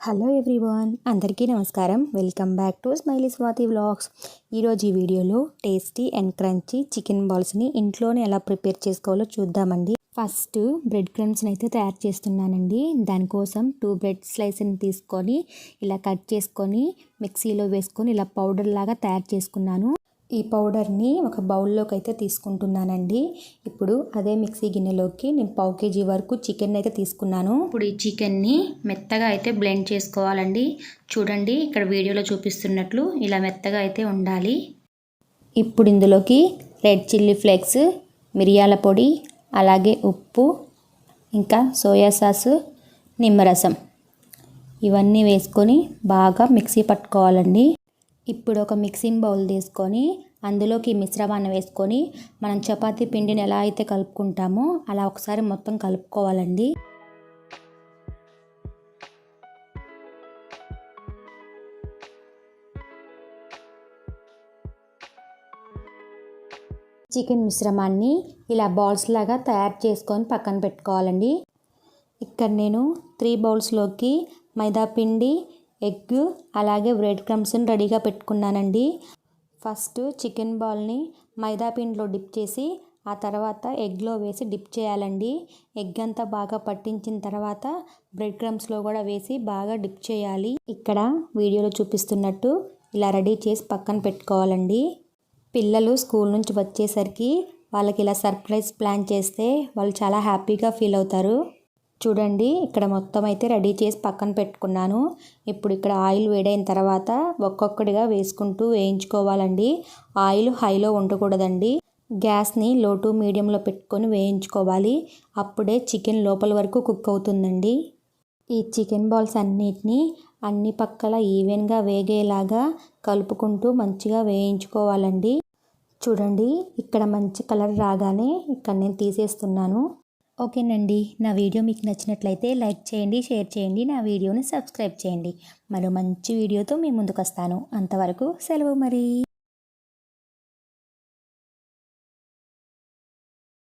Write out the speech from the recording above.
Hello everyone, అందరికీ నమస్కారం. Welcome back to smiley Swathi vlogs. ఈరోజు ఈ వీడియోలో టేస్టీ అండ్ క్రంచీ చికెన్ బాల్స్ని ఇంట్లోనే ఎలా ప్రిపేర్ చేసుకోవాలో చూద్దామండి. ఫస్ట్ బ్రెడ్ క్రమ్స్ని అయితే తయారు చేస్తున్నానండి. దానికోసం 2 బ్రెడ్ స్లైస్ని తీసుకొని ఇలా కట్ చేసుకొని మిక్సీలో వేసుకొని ఇలా పౌడర్ లాగా తయారు చేసుకున్నాను. ఈ పౌడర్ని ఒక బౌల్లోకి అయితే తీసుకుంటున్నానండి. ఇప్పుడు అదే మిక్సీ గిన్నెలోకి నేను 1/2 kg వరకు చికెన్ అయితే తీసుకున్నాను. ఇప్పుడు ఈ చికెన్ని మెత్తగా అయితే బ్లెండ్ చేసుకోవాలండి. చూడండి, ఇక్కడ వీడియోలో చూపిస్తున్నట్లు ఇలా మెత్తగా అయితే ఉండాలి. ఇప్పుడు ఇందులోకి రెడ్ చిల్లీ ఫ్లేక్స్, మిరియాల పొడి, అలాగే ఉప్పు, ఇంకా సోయా సాసు, నిమ్మరసం ఇవన్నీ వేసుకొని బాగా మిక్సీ పట్టుకోవాలండి. ఇప్పుడు ఒక మిక్సింగ్ బౌల్ తీసుకొని అందులోకి మిశ్రమాన్ని వేసుకొని మనం చపాతీ పిండిని ఎలా అయితే కలుపుకుంటామో అలా ఒకసారి మొత్తం కలుపుకోవాలండి. చికెన్ మిశ్రమాన్ని ఇలా బాల్స్ లాగా తయారు చేసుకొని పక్కన పెట్టుకోవాలండి. ఇక్కడ నేను 3 బౌల్స్లోకి మైదా పిండి, ఎగ్, అలాగే బ్రెడ్ క్రమ్స్ని రెడీగా పెట్టుకున్నానండి. ఫస్ట్ చికెన్ బాల్ని మైదా పిండిలో డిప్ చేసి ఆ తర్వాత ఎగ్లో వేసి డిప్ చేయాలండి. ఎగ్ అంతా బాగా పట్టించిన తర్వాత బ్రెడ్ క్రమ్స్లో కూడా వేసి బాగా డిప్ చేయాలి. ఇక్కడ వీడియోలో చూపిస్తున్నట్టు ఇలా రెడీ చేసి పక్కన పెట్టుకోవాలండి. పిల్లలు స్కూల్ నుంచి వచ్చేసరికి వాళ్ళకి ఇలా సర్ప్రైజ్ ప్లాన్ చేస్తే వాళ్ళు చాలా హ్యాపీగా ఫీల్ అవుతారు. చూడండి, ఇక్కడ మొత్తం అయితే రెడీ చేసి పక్కన పెట్టుకున్నాను. ఇప్పుడు ఇక్కడ ఆయిల్ వేడైన తర్వాత ఒక్కొక్కటిగా వేసుకుంటూ వేయించుకోవాలండి. ఆయిల్ హైలో ఉండకూడదండి. గ్యాస్ని లో టు మీడియంలో పెట్టుకొని వేయించుకోవాలి. అప్పుడే చికెన్ లోపల వరకు కుక్ అవుతుందండి. ఈ చికెన్ బాల్స్ అన్నిటినీ అన్ని పక్కల ఈవెన్గా వేగేలాగా కలుపుకుంటూ మంచిగా వేయించుకోవాలండి. చూడండి, ఇక్కడ మంచి కలర్ రాగానే ఇక్కడ నేను తీసేస్తున్నాను. ఓకేనండి, నా వీడియో మీకు నచ్చినట్లయితే లైక్ చేయండి, షేర్ చేయండి, నా వీడియోని సబ్స్క్రైబ్ చేయండి. మరో మంచి వీడియోతో మీ ముందుకు వస్తాను. అంతవరకు సెలవు మరి.